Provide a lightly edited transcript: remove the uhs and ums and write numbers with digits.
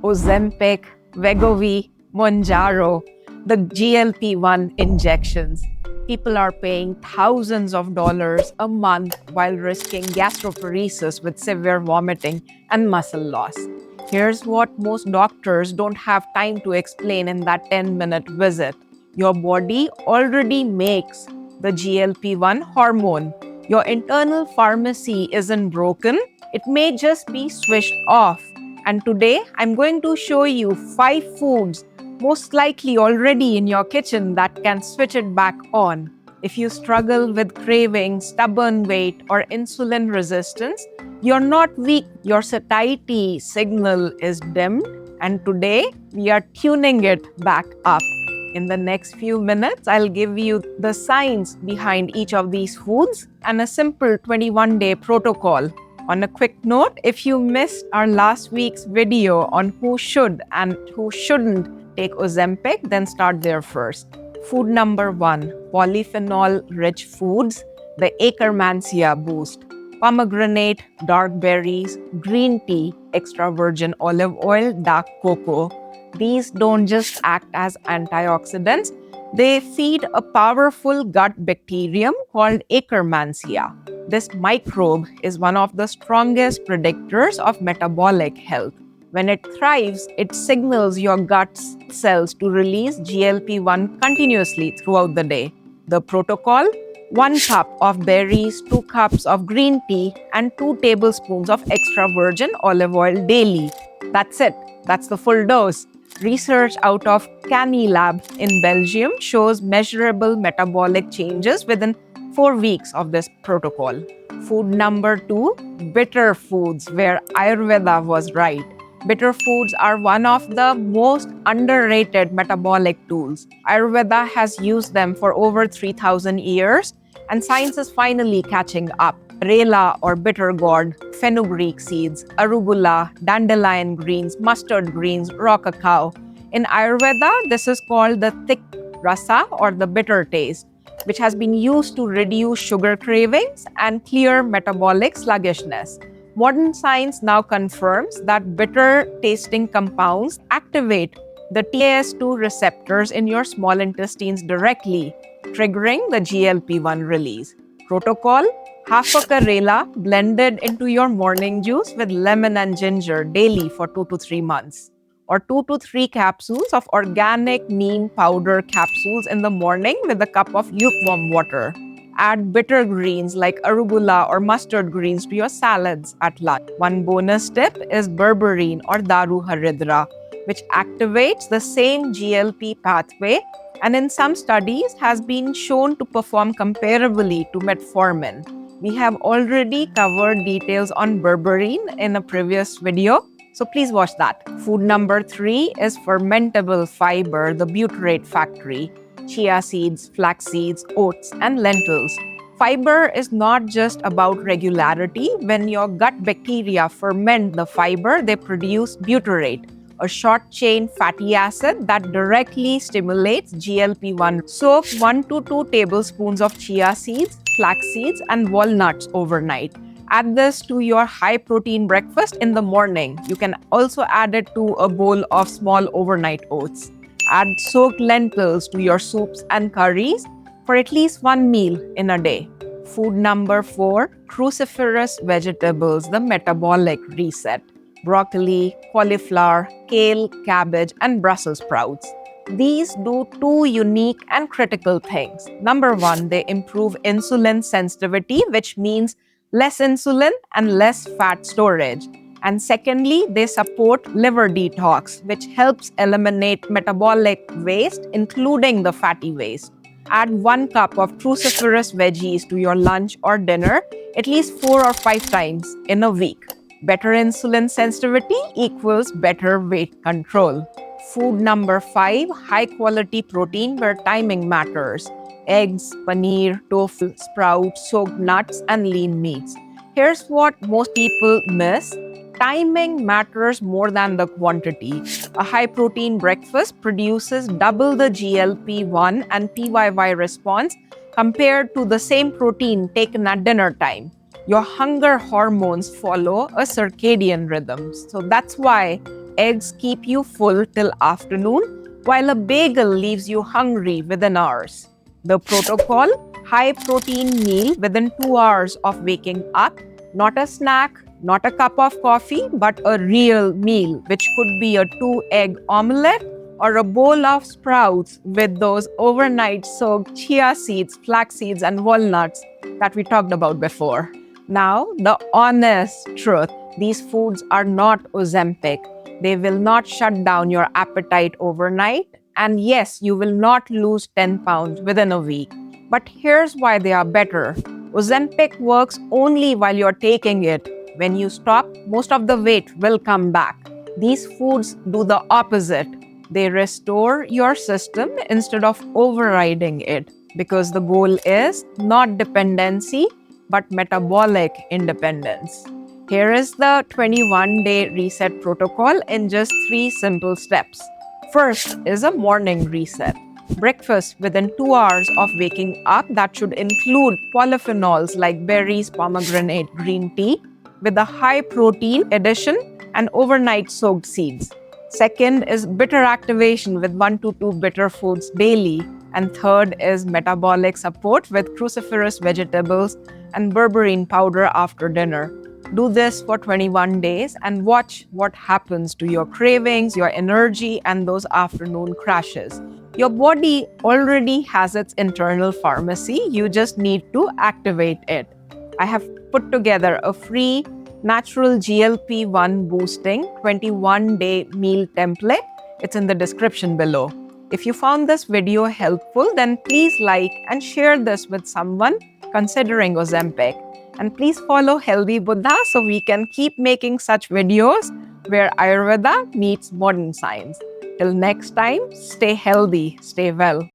Ozempic, Wegovy, Mounjaro, the GLP-1 injections. People are paying thousands of dollars a month while risking gastroparesis with severe vomiting and muscle loss. Here's what most doctors don't have time to explain in that 10-minute visit. Your body already makes the GLP-1 hormone. Your internal pharmacy isn't broken, it may just be switched off. And today, I'm going to show you 5 foods most likely already in your kitchen that can switch it back on. If you struggle with cravings, stubborn weight, or insulin resistance, you're not weak. Your satiety signal is dimmed, and today we are tuning it back up. In the next few minutes, I'll give you the science behind each of these foods and a simple 21-day protocol. On a quick note, if you missed our last week's video on who should and who shouldn't take Ozempic, then start there first. Food number 1, polyphenol-rich foods, the Akkermansia boost. Pomegranate, dark berries, green tea, extra virgin olive oil, dark cocoa. These don't just act as antioxidants, they feed a powerful gut bacterium called Akkermansia. This microbe is one of the strongest predictors of metabolic health. When it thrives, it signals your gut cells to release GLP-1 continuously throughout the day. The protocol: 1 cup of berries, 2 cups of green tea, and 2 tablespoons of extra virgin olive oil daily. That's it. That's the full dose. Research out of Canilab in Belgium shows measurable metabolic changes within 4 weeks of this protocol. Food number 2, bitter foods, where Ayurveda was right. Bitter foods are one of the most underrated metabolic tools. Ayurveda has used them for over 3,000 years, and science is finally catching up. Rela or bitter gourd, fenugreek seeds, arugula, dandelion greens, mustard greens, raw cacao. In Ayurveda, this is called the thick rasa or the bitter taste, which has been used to reduce sugar cravings and clear metabolic sluggishness. Modern science now confirms that bitter-tasting compounds activate the TAS2 receptors in your small intestines directly, triggering the GLP-1 release. Protocol: half a Karela blended into your morning juice with lemon and ginger daily for 2 to 3 months. Or 2 to 3 capsules of organic neem powder capsules in the morning with a cup of lukewarm water. Add bitter greens like arugula or mustard greens to your salads at lunch. One bonus tip is berberine or Daru Haridra, which activates the same GLP pathway and in some studies has been shown to perform comparably to metformin. We have already covered details on berberine in a previous video, so please watch that. Food number 3 is fermentable fiber, the butyrate factory. Chia seeds, flax seeds, oats, and lentils. Fiber is not just about regularity. When your gut bacteria ferment the fiber, they produce butyrate, a short-chain fatty acid that directly stimulates GLP-1. Soak 1 to 2 tablespoons of chia seeds, flax seeds, and walnuts overnight. Add this to your high-protein breakfast in the morning. You can also add it to a bowl of small overnight oats. Add soaked lentils to your soups and curries for at least 1 meal in a day. Food number 4, cruciferous vegetables, the metabolic reset. Broccoli, cauliflower, kale, cabbage, and Brussels sprouts. These do 2 unique and critical things. Number 1, they improve insulin sensitivity, which means less insulin and less fat storage. And secondly, they support liver detox, which helps eliminate metabolic waste, including the fatty waste. Add 1 cup of cruciferous veggies to your lunch or dinner at least 4 or 5 times in a week. Better insulin sensitivity equals better weight control. Food number 5, high-quality protein where timing matters. Eggs, paneer, tofu, sprouts, soaked nuts, and lean meats. Here's what most people miss. Timing matters more than the quantity. A high-protein breakfast produces double the GLP-1 and PYY response compared to the same protein taken at dinner time. Your hunger hormones follow a circadian rhythm. So that's why eggs keep you full till afternoon, while a bagel leaves you hungry within hours. The protocol: high protein meal within 2 hours of waking up, not a snack, not a cup of coffee, but a real meal, which could be a 2 egg omelette or a bowl of sprouts with those overnight soaked chia seeds, flax seeds, and walnuts that we talked about before. Now, the honest truth: these foods are not Ozempic. They will not shut down your appetite overnight. And yes, you will not lose 10 pounds within a week. But here's why they are better. Ozempic works only while you're taking it. When you stop, most of the weight will come back. These foods do the opposite. They restore your system instead of overriding it, because the goal is not dependency, but metabolic independence. Here is the 21-day reset protocol in just 3 simple steps. First is a morning reset. Breakfast within 2 hours of waking up that should include polyphenols like berries, pomegranate, green tea, with a high protein addition and overnight soaked seeds. Second is bitter activation with 1 to 2 bitter foods daily. And third is metabolic support with cruciferous vegetables and berberine powder after dinner. Do this for 21 days and watch what happens to your cravings, your energy, and those afternoon crashes. Your body already has its internal pharmacy. You just need to activate it. I have put together a free natural GLP-1 boosting 21-day meal template. It's in the description below. If you found this video helpful, then please like and share this with someone considering Ozempic. And please follow Healthy Buddha so we can keep making such videos where Ayurveda meets modern science. Till next time, stay healthy, stay well.